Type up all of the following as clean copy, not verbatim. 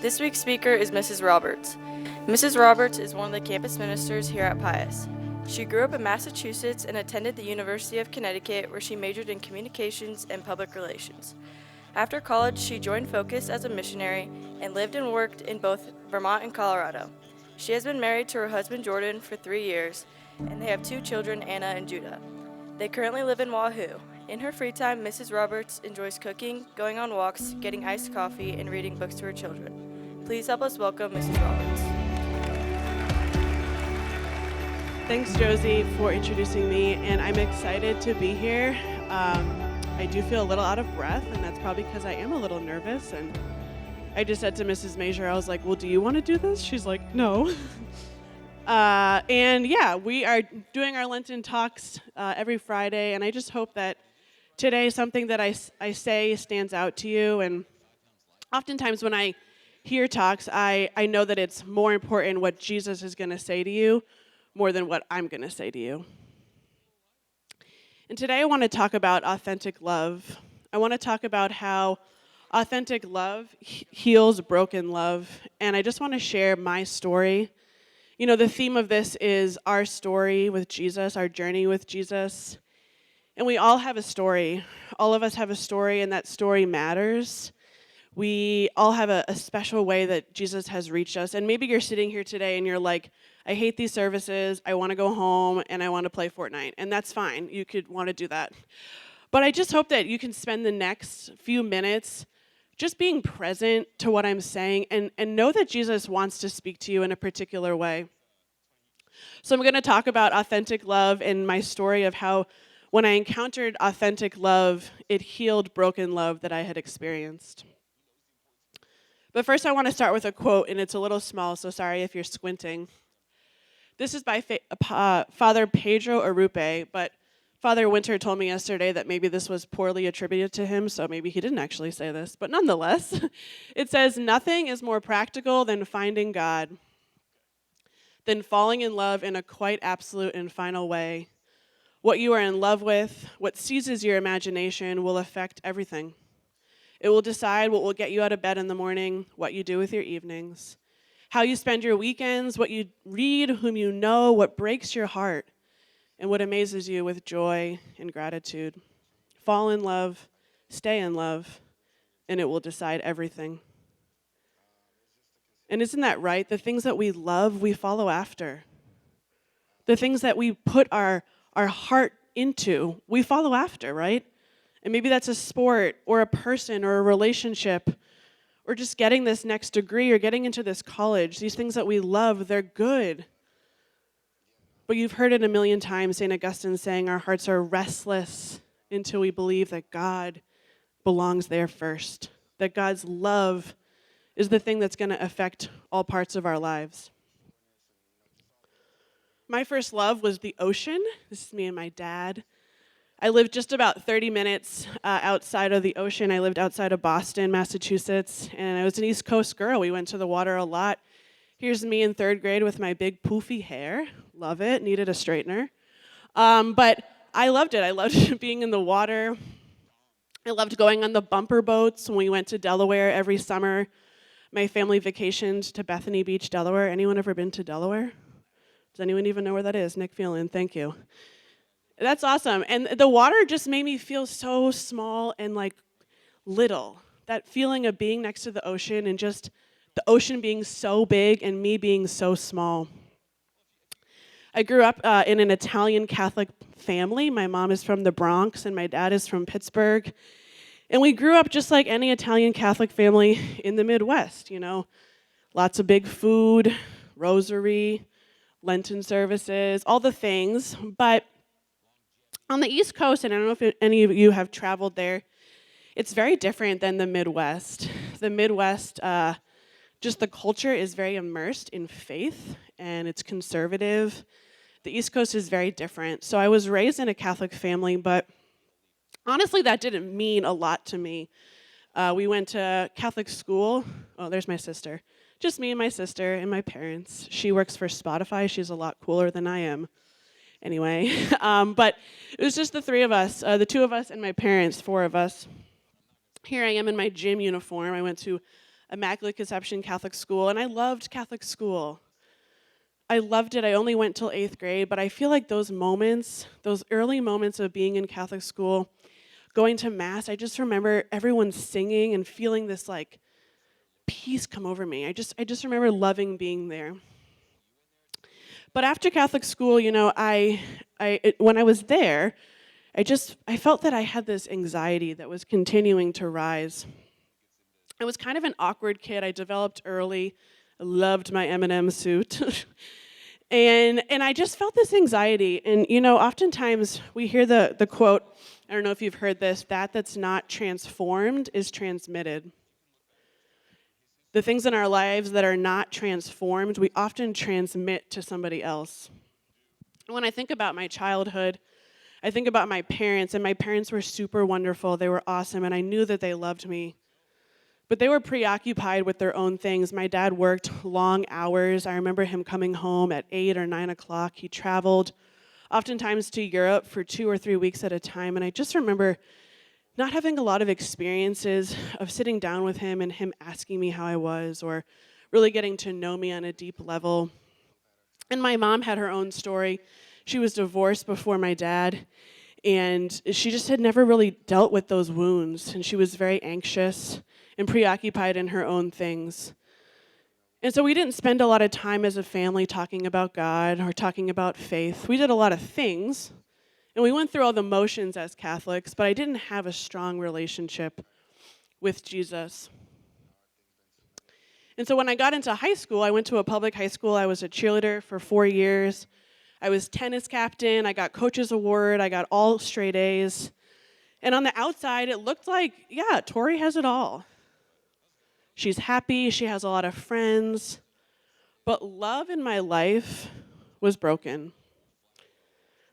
This week's speaker is Mrs. Roberts. Mrs. Roberts is one of the campus ministers here at Pius. She grew up in Massachusetts and attended the University of Connecticut, where she majored in communications and public relations. After college, she joined Focus as a missionary and lived and worked in both Vermont and Colorado. She has been married to her husband Jordan for 3 years, and they have 2 children, Anna and Judah. They currently live in Wahoo. In her free time, Mrs. Roberts enjoys cooking, going on walks, getting iced coffee, and reading books to her children. Please help us welcome Mrs. Roberts. Thanks, Josie, for introducing me, and I'm excited to be here. I do feel a little out of breath, and that's probably because I am a little nervous, and I just said to Mrs. Major, I was like, well, do you want to do this? She's like, no. And yeah, we are doing our Lenten Talks every Friday, and I just hope that today something that I say stands out to you. And oftentimes when I hear talks, I know that it's more important what Jesus is going to say to you more than what I'm going to say to you. And today I want to talk about authentic love. I want to talk about how authentic love heals broken love. And I just want to share my story. You know, the theme of this is our story with Jesus, our journey with Jesus. And we all have a story. All of us have a story, and that story matters. We all have a special way that Jesus has reached us. And maybe you're sitting here today and you're like, I hate these services, I want to go home, and I want to play Fortnite. And that's fine. You could want to do that. But I just hope that you can spend the next few minutes just being present to what I'm saying and know that Jesus wants to speak to you in a particular way. So I'm going to talk about authentic love and my story of how when I encountered authentic love, it healed broken love that I had experienced. But first I want to start with a quote, and it's a little small, so sorry if you're squinting. This is by Father Pedro Arrupe, but Father Winter told me yesterday that maybe this was poorly attributed to him, so maybe he didn't actually say this. But nonetheless, it says, nothing is more practical than finding God, than falling in love in a quite absolute and final way. What you are in love with, what seizes your imagination, will affect everything. It will decide what will get you out of bed in the morning, what you do with your evenings, how you spend your weekends, what you read, whom you know, what breaks your heart, and what amazes you with joy and gratitude. Fall in love, stay in love, and it will decide everything. And isn't that right? The things that we love, we follow after. The things that we put our heart into, we follow after, right? And maybe that's a sport or a person or a relationship or just getting this next degree or getting into this college. These things that we love, they're good. But you've heard it a million times, St. Augustine saying our hearts are restless until we believe that God belongs there first, that God's love is the thing that's going to affect all parts of our lives. My first love was the ocean. This is me and my dad. I lived just about 30 minutes outside of the ocean. I lived outside of Boston, Massachusetts, and I was an East Coast girl. We went to the water a lot. Here's me in 3rd grade with my big poofy hair. Love it. Needed a straightener. But I loved it. I loved being in the water. I loved going on the bumper boats when we went to Delaware every summer. My family vacationed to Bethany Beach, Delaware. Anyone ever been to Delaware? Does anyone even know where that is? Nick Phelan, thank you. That's awesome. And the water just made me feel so small and like little. That feeling of being next to the ocean and just the ocean being so big and me being so small. I grew up in an Italian Catholic family. My mom is from the Bronx and my dad is from Pittsburgh. And we grew up just like any Italian Catholic family in the Midwest, you know. Lots of big food, rosary, Lenten services, all the things. But on the East Coast, and I don't know if any of you have traveled there, it's very different than the Midwest. The Midwest, just the culture is very immersed in faith, and it's conservative. The East Coast is very different. So I was raised in a Catholic family, but honestly, that didn't mean a lot to me. We went to Catholic school. Oh, there's my sister. Just me and my sister and my parents. She works for Spotify. She's a lot cooler than I am. Anyway, but it was just the 3 of us, the 2 of us and my parents, 4 of us. Here I am in my gym uniform. I went to Immaculate Conception Catholic School, and I loved Catholic school. I loved it. I only went till 8th grade, but I feel like those moments, those early moments of being in Catholic school, going to Mass, I just remember everyone singing and feeling this like peace come over me. I just remember loving being there. But after Catholic school, when I was there, I felt that I had this anxiety that was continuing to rise. I was kind of an awkward kid. I developed early. I loved my M&M suit. and I just felt this anxiety. And, oftentimes we hear the quote, I don't know if you've heard this, that's not transformed is transmitted. The things in our lives that are not transformed, we often transmit to somebody else. When I think about my childhood, I think about my parents, and my parents were super wonderful. They were awesome, and I knew that they loved me. But they were preoccupied with their own things. My dad worked long hours. I remember him coming home at 8 or 9 o'clock. He traveled oftentimes to Europe for 2 or 3 weeks at a time, and I just remember not having a lot of experiences of sitting down with him and him asking me how I was or really getting to know me on a deep level. And my mom had her own story. She was divorced before my dad, and she just had never really dealt with those wounds, and she was very anxious and preoccupied in her own things. And so we didn't spend a lot of time as a family talking about God or talking about faith. We did a lot of things, and we went through all the motions as Catholics, but I didn't have a strong relationship with Jesus. And so when I got into high school, I went to a public high school. I was a cheerleader for 4 years. I was tennis captain. I got coach's award. I got all straight A's. And on the outside, it looked like, yeah, Tori has it all. She's happy. She has a lot of friends. But love in my life was broken.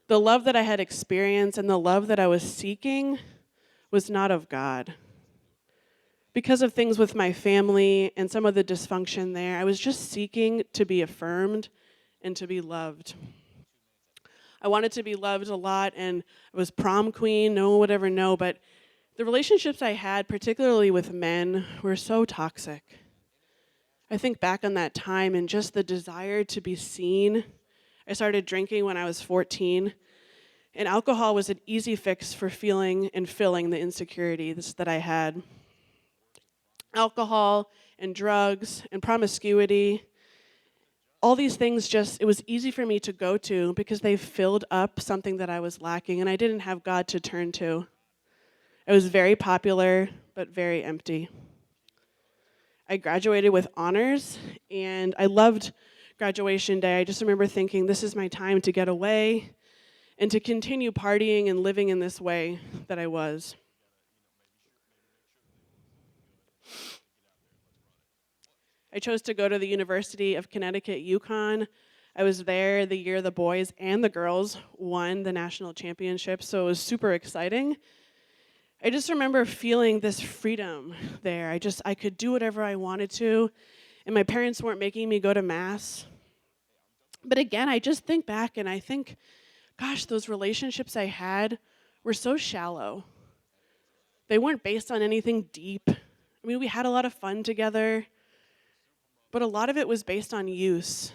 The love that I had experienced and the love that I was seeking was not of God. Because of things with my family and some of the dysfunction there, I was just seeking to be affirmed and to be loved. I wanted to be loved a lot, and I was prom queen, no one would ever know, but the relationships I had, particularly with men, were so toxic. I think back on that time and just the desire to be seen. I started drinking when I was 14, and alcohol was an easy fix for feeling and filling the insecurities that I had. Alcohol and drugs and promiscuity, all these things it was easy for me to go to because they filled up something that I was lacking, and I didn't have God to turn to. I was very popular, but very empty. I graduated with honors, and I loved graduation day. I just remember thinking, this is my time to get away and to continue partying and living in this way that I was. I chose to go to the University of Connecticut, UConn. I was there the year the boys and the girls won the national championship, so it was super exciting. I just remember feeling this freedom there. I could do whatever I wanted to, and my parents weren't making me go to Mass. But again, I just think back and I think, gosh, those relationships I had were so shallow. They weren't based on anything deep. I mean, we had a lot of fun together, but a lot of it was based on use.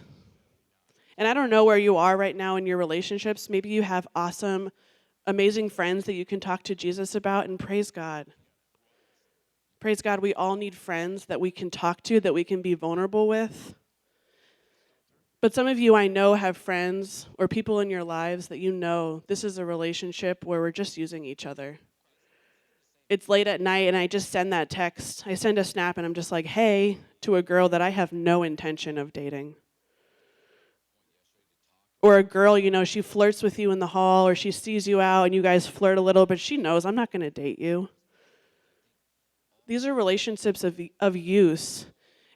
And I don't know where you are right now in your relationships. Maybe you have awesome, amazing friends that you can talk to Jesus about, and praise God. Praise God, we all need friends that we can talk to, that we can be vulnerable with. But some of you I know have friends or people in your lives that you know this is a relationship where we're just using each other. It's late at night and I just send that text. I send a snap and I'm just like, hey, to a girl that I have no intention of dating. Or a girl, she flirts with you in the hall, or she sees you out and you guys flirt a little, but she knows I'm not going to date you. These are relationships of use,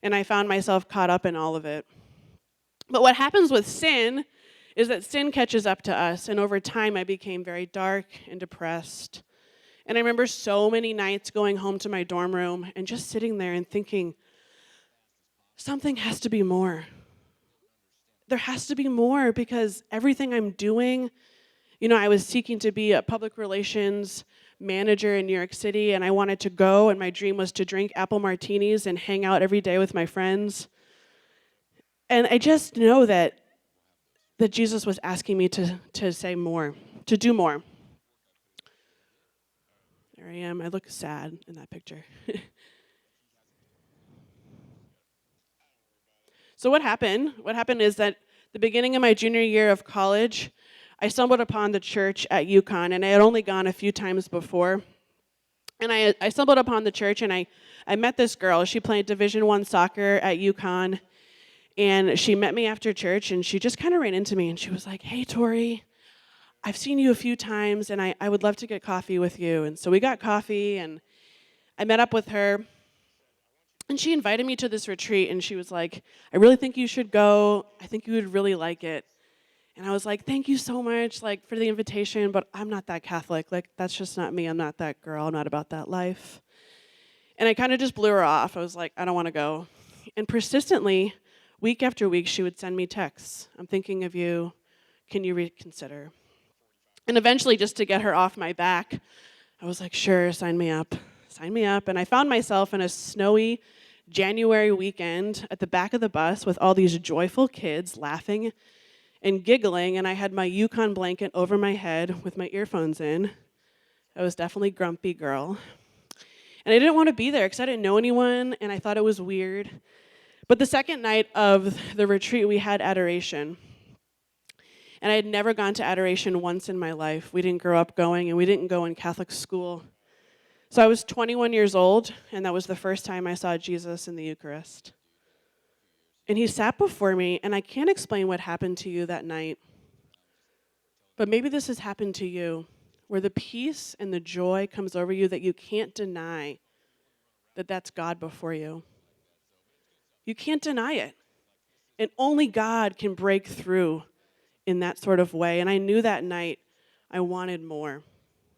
and I found myself caught up in all of it. But what happens with sin is that sin catches up to us, and over time I became very dark and depressed. And I remember so many nights going home to my dorm room and just sitting there and thinking, something has to be more. There has to be more, because everything I'm doing, I was seeking to be a public relations manager in New York City, and I wanted to go, and my dream was to drink apple martinis and hang out every day with my friends. And I just know that Jesus was asking me to say more, to do more. There I am. I look sad in that picture. So what happened? What happened is that the beginning of my junior year of college, I stumbled upon the church at UConn, and I had only gone a few times before. And I stumbled upon the church, and I met this girl. She played Division I soccer at UConn, and she met me after church, and she just kind of ran into me, and she was like, "Hey, Tori, I've seen you a few times, and I would love to get coffee with you." And so we got coffee, and I met up with her. And she invited me to this retreat, and she was like, "I really think you should go. I think you would really like it." And I was like, "Thank you so much, like, for the invitation, but I'm not that Catholic. Like, that's just not me. I'm not that girl. I'm not about that life." And I kind of just blew her off. I was like, "I don't want to go." And persistently, week after week, she would send me texts. "I'm thinking of you. Can you reconsider?" And eventually, just to get her off my back, I was like, "Sure, sign me up. Sign me up." And I found myself in a snowy January weekend at the back of the bus with all these joyful kids laughing and giggling, and I had my Yukon blanket over my head with my earphones in. I was definitely grumpy girl. And I didn't want to be there because I didn't know anyone, and I thought it was weird. But the second night of the retreat, we had adoration. And I had never gone to adoration once in my life. We didn't grow up going, and we didn't go in Catholic school. So I was 21 years old, and that was the first time I saw Jesus in the Eucharist. And he sat before me, and I can't explain what happened to you that night. But maybe this has happened to you, where the peace and the joy comes over you that you can't deny that that's God before you. You can't deny it. And only God can break through in that sort of way. And I knew that night I wanted more.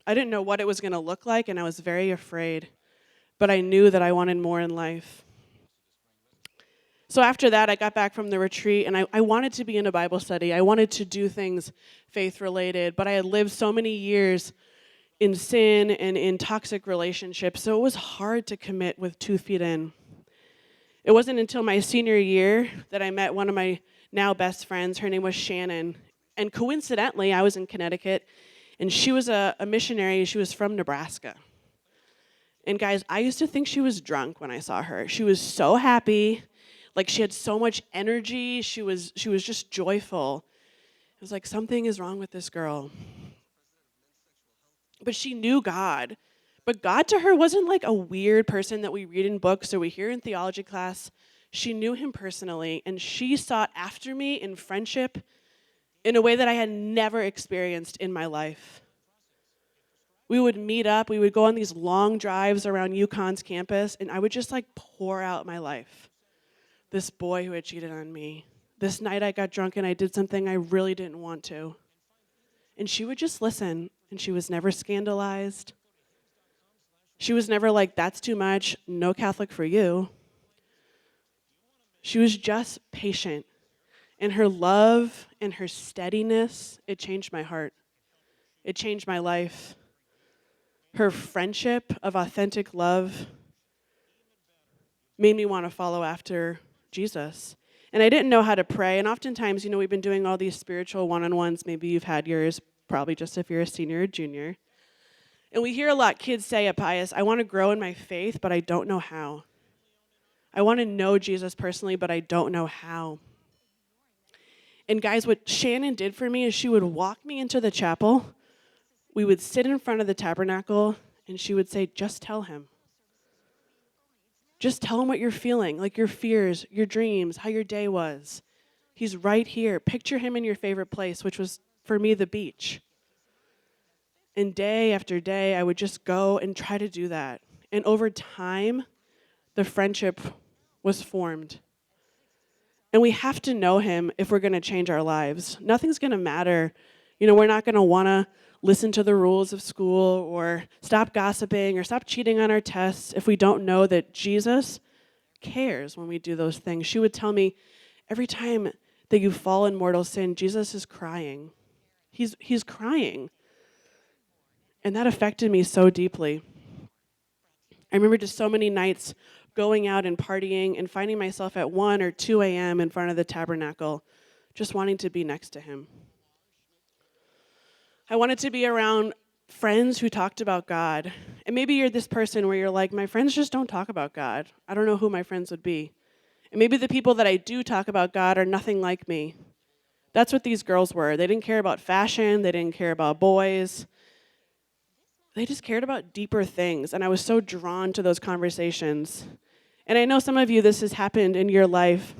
I didn't know what it was going to look like, and I was very afraid. But I knew that I wanted more in life. So after that, I got back from the retreat, and I wanted to be in a Bible study. I wanted to do things faith-related, but I had lived so many years in sin and in toxic relationships, so it was hard to commit with 2 feet in. It wasn't until my senior year that I met one of my now best friends. Her name was Shannon. And coincidentally, I was in Connecticut, and she was a missionary. She was from Nebraska. And guys, I used to think she was drunk when I saw her. She was so happy. Like, she had so much energy. She was just joyful. It was like, something is wrong with this girl. But she knew God. But God to her wasn't like a weird person that we read in books or we hear in theology class. She knew him personally, and she sought after me in friendship in a way that I had never experienced in my life. We would meet up. We would go on these long drives around UConn's campus, and I would just like pour out my life. This boy who had cheated on me. This night I got drunk and I did something I really didn't want to. And she would just listen, and she was never scandalized. She was never like, "That's too much, no Catholic for you." She was just patient. And her love and her steadiness, it changed my heart. It changed my life. Her friendship of authentic love made me want to follow after Jesus. And I didn't know how to pray. And oftentimes, we've been doing all these spiritual one-on-ones. Maybe you've had yours, probably just if you're a senior or junior. And we hear a lot kids say at Pius, "I want to grow in my faith, but I don't know how. I want to know Jesus personally, but I don't know how." And guys, what Shannon did for me is she would walk me into the chapel. We would sit in front of the tabernacle, and she would say, "Just tell him. Just tell him what you're feeling, like your fears, your dreams, how your day was. He's right here. Picture him in your favorite place," which was, for me, the beach. And day after day, I would just go and try to do that. And over time, the friendship was formed. And we have to know him if we're going to change our lives. Nothing's going to matter. We're not going to want to listen to the rules of school or stop gossiping or stop cheating on our tests if we don't know that Jesus cares when we do those things. She would tell me, every time that you fall in mortal sin, Jesus is crying. He's crying. And that affected me so deeply. I remember just so many nights going out and partying and finding myself at 1 or 2 a.m. in front of the tabernacle, just wanting to be next to him. I wanted to be around friends who talked about God. And maybe you're this person where you're like, my friends just don't talk about God. I don't know who my friends would be. And maybe the people that I do talk about God are nothing like me. That's what these girls were. They didn't care about fashion. They didn't care about boys. They just cared about deeper things. And I was so drawn to those conversations. And I know some of you, this has happened in your life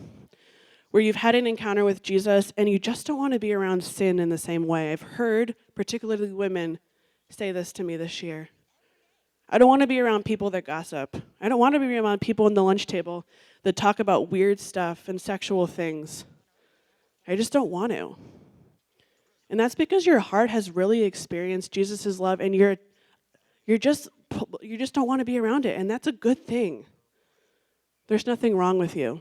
where you've had an encounter with Jesus and you just don't want to be around sin in the same way. I've heard, particularly women, say this to me this year. I don't want to be around people that gossip. I don't want to be around people in the lunch table that talk about weird stuff and sexual things. I just don't want to. And that's because your heart has really experienced Jesus' love and you just don't want to be around it, and that's a good thing. There's nothing wrong with you.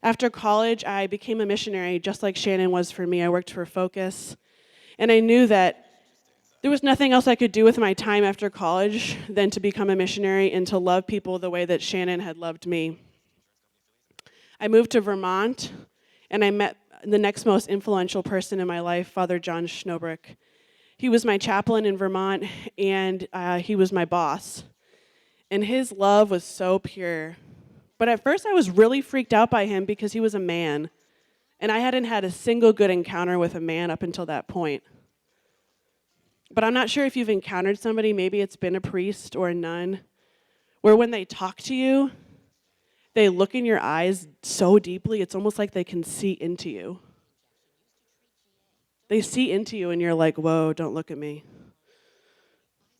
After college, I became a missionary just like Shannon was for me. I worked for Focus, and I knew that there was nothing else I could do with my time after college than to become a missionary and to love people the way that Shannon had loved me. I moved to Vermont, and I met the next most influential person in my life, Father John Schnobrick. He was my chaplain in Vermont, and he was my boss. And his love was so pure. But at first, I was really freaked out by him because he was a man. And I hadn't had a single good encounter with a man up until that point. But I'm not sure if you've encountered somebody, maybe it's been a priest or a nun, where when they talk to you, they look in your eyes so deeply, it's almost like they can see into you. They see into you and you're like, whoa, don't look at me.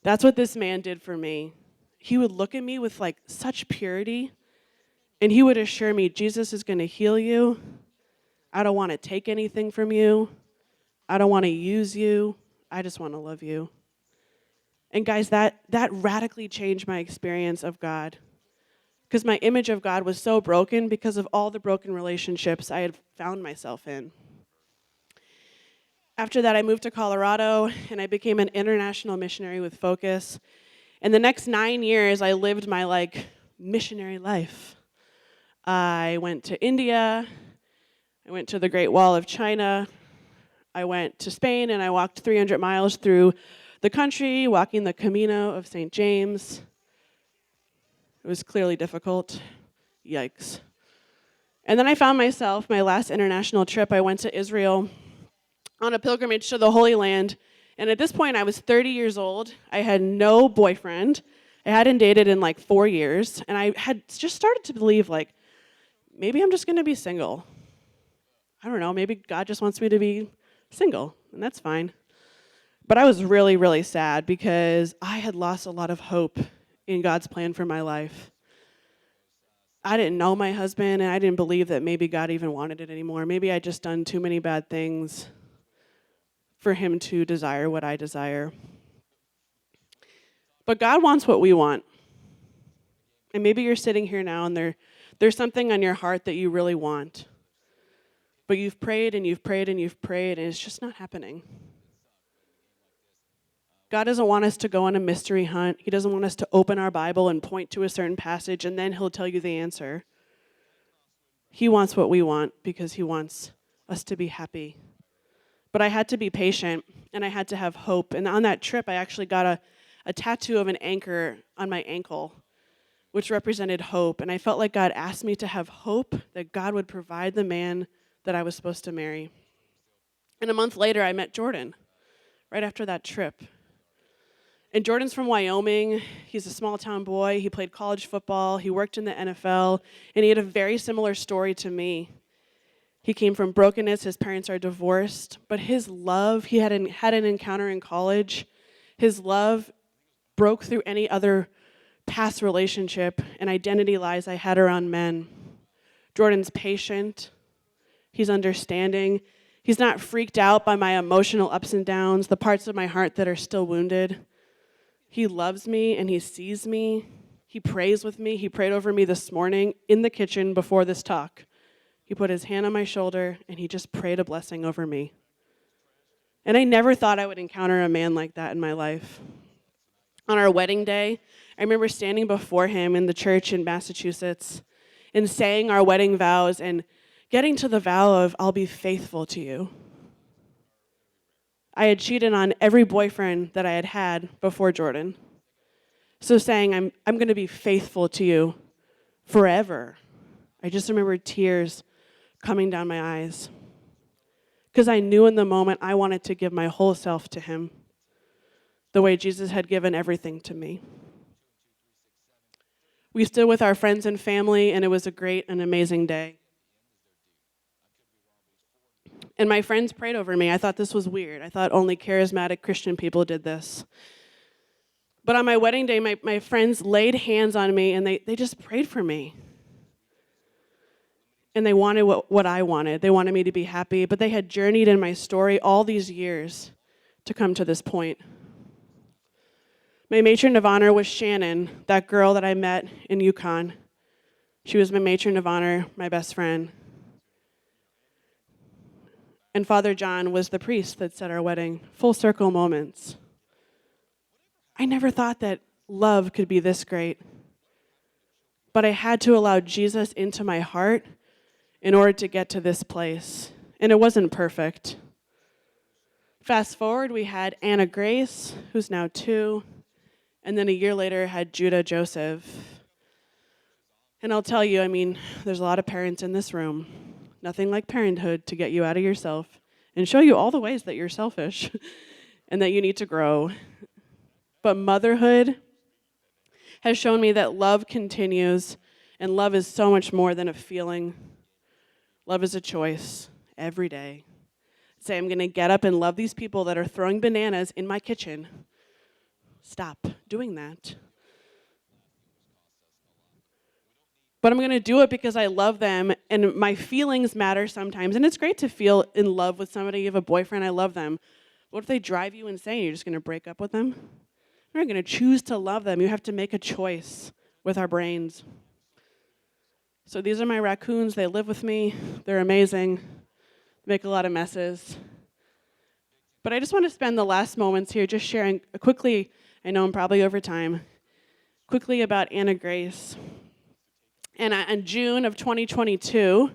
That's what this man did for me. He would look at me with like such purity, and he would assure me, Jesus is going to heal you. I don't want to take anything from you. I don't want to use you. I just want to love you. And guys, that radically changed my experience of God, because my image of God was so broken because of all the broken relationships I had found myself in. After that, I moved to Colorado, and I became an international missionary with Focus. And the next 9 years, I lived my, missionary life. I went to India. I went to the Great Wall of China. I went to Spain, and I walked 300 miles through the country, walking the Camino of St. James. It was clearly difficult. Yikes. And then I found myself, my last international trip, I went to Israel on a pilgrimage to the Holy Land. And at this point, I was 30 years old. I had no boyfriend. I hadn't dated in 4 years. And I had just started to believe, maybe I'm just going to be single. I don't know, maybe God just wants me to be single, and that's fine. But I was really, really sad because I had lost a lot of hope in God's plan for my life. I didn't know my husband, and I didn't believe that maybe God even wanted it anymore. Maybe I'd just done too many bad things for him to desire what I desire. But God wants what we want. And maybe you're sitting here now and there's something on your heart that you really want. But you've prayed and you've prayed and you've prayed and it's just not happening. God doesn't want us to go on a mystery hunt. He doesn't want us to open our Bible and point to a certain passage and then he'll tell you the answer. He wants what we want because he wants us to be happy. But I had to be patient, and I had to have hope. And on that trip, I actually got a tattoo of an anchor on my ankle, which represented hope. And I felt like God asked me to have hope that God would provide the man that I was supposed to marry. And a month later, I met Jordan, right after that trip. And Jordan's from Wyoming. He's a small-town boy. He played college football. He worked in the NFL. And he had a very similar story to me. He came from brokenness. His parents are divorced. But his love, he had an encounter in college. His love broke through any other past relationship and identity lies I had around men. Jordan's patient. He's understanding. He's not freaked out by my emotional ups and downs, the parts of my heart that are still wounded. He loves me and he sees me. He prays with me. He prayed over me this morning in the kitchen before this talk. He put his hand on my shoulder, and he just prayed a blessing over me. And I never thought I would encounter a man like that in my life. On our wedding day, I remember standing before him in the church in Massachusetts and saying our wedding vows and getting to the vow of, I'll be faithful to you. I had cheated on every boyfriend that I had had before Jordan. So saying, I'm going to be faithful to you forever. I just remember tears coming down my eyes. Because I knew in the moment I wanted to give my whole self to him, the way Jesus had given everything to me. We stood with our friends and family, and it was a great and amazing day. And my friends prayed over me. I thought this was weird. I thought only charismatic Christian people did this. But on my wedding day, my friends laid hands on me, and they just prayed for me. And they wanted what I wanted. They wanted me to be happy, but they had journeyed in my story all these years to come to this point. My matron of honor was Shannon, that girl that I met in Yukon. She was my matron of honor, my best friend. And Father John was the priest that said our wedding. Full circle moments. I never thought that love could be this great. But I had to allow Jesus into my heart in order to get to this place. And it wasn't perfect. Fast forward, we had Anna Grace, who's now 2, and then a year later had Judah Joseph. And I'll tell you, there's a lot of parents in this room. Nothing like parenthood to get you out of yourself and show you all the ways that you're selfish and that you need to grow. But motherhood has shown me that love continues, and love is so much more than a feeling. Love is a choice every day. Say, I'm going to get up and love these people that are throwing bananas in my kitchen. Stop doing that. But I'm going to do it because I love them, and my feelings matter sometimes. And it's great to feel in love with somebody. You have a boyfriend, I love them. What if they drive you insane? You're just going to break up with them? You're not going to choose to love them. You have to make a choice with our brains. So these are my raccoons. They live with me. They're amazing. Make a lot of messes. But I just want to spend the last moments here just sharing quickly, I know I'm probably over time, quickly about Anna Grace. And in June of 2022,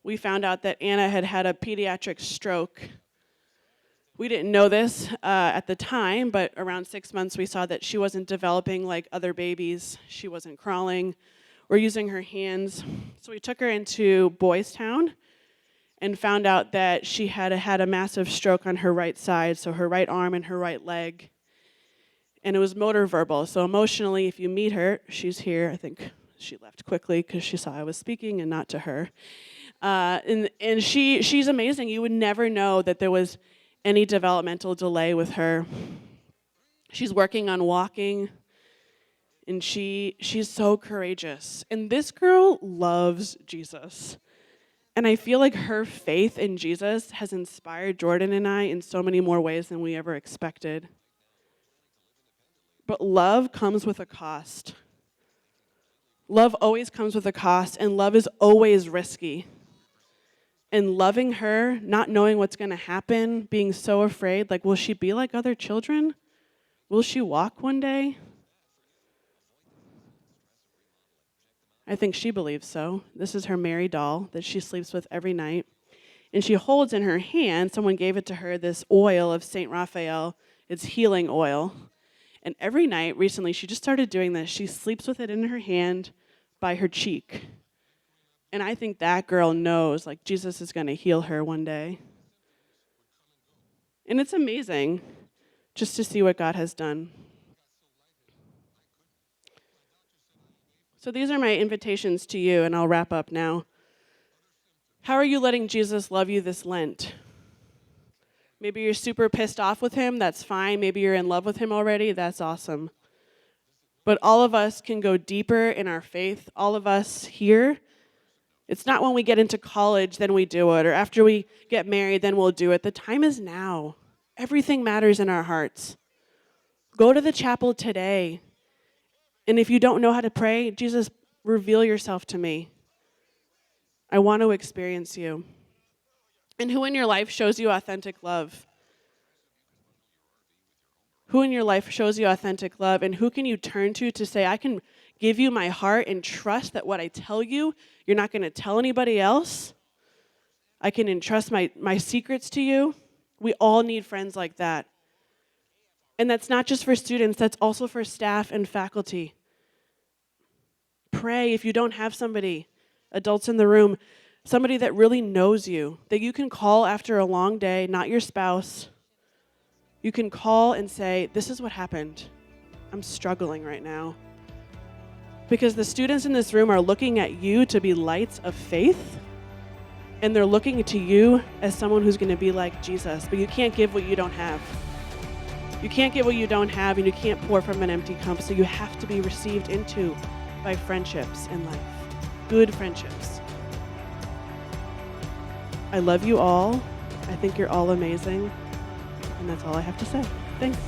we found out that Anna had had a pediatric stroke. We didn't know this at the time, but around 6 months, we saw that she wasn't developing like other babies. She wasn't crawling or using her hands. So we took her into Boys Town and found out that she had a massive stroke on her right side, so her right arm and her right leg. And it was motor verbal. So emotionally, if you meet her, she's here. I think she left quickly because she saw I was speaking and not to her. And she's amazing. You would never know that there was any developmental delay with her. She's working on walking, and she's so courageous. And this girl loves Jesus. And I feel like her faith in Jesus has inspired Jordan and I in so many more ways than we ever expected. But love comes with a cost. Love always comes with a cost, and love is always risky. And loving her, not knowing what's going to happen, being so afraid, like, will she be like other children? Will she walk one day? I think she believes so. This is her Mary doll that she sleeps with every night. And she holds in her hand, someone gave it to her, this oil of St. Raphael. It's healing oil. And every night, recently, she just started doing this. She sleeps with it in her hand by her cheek. And I think that girl knows, like, Jesus is going to heal her one day. And it's amazing just to see what God has done. So these are my invitations to you, and I'll wrap up now. How are you letting Jesus love you this Lent? Maybe you're super pissed off with him, that's fine. Maybe you're in love with him already, that's awesome. But all of us can go deeper in our faith. All of us here, it's not when we get into college, then we do it, or after we get married, then we'll do it. The time is now. Everything matters in our hearts. Go to the chapel today. And if you don't know how to pray, Jesus, reveal yourself to me. I want to experience you. And who in your life shows you authentic love? Who in your life shows you authentic love, and who can you turn to say, I can give you my heart and trust that what I tell you, you're not going to tell anybody else? I can entrust my secrets to you. We all need friends like that. And that's not just for students, that's also for staff and faculty. Pray if you don't have somebody, adults in the room, somebody that really knows you, that you can call after a long day, not your spouse. You can call and say, this is what happened. I'm struggling right now. Because the students in this room are looking at you to be lights of faith, and they're looking to you as someone who's going to be like Jesus, but you can't give what you don't have. You can't get what you don't have, and you can't pour from an empty cup, so you have to be received into by friendships in life, good friendships. I love you all. I think you're all amazing, and that's all I have to say. Thanks.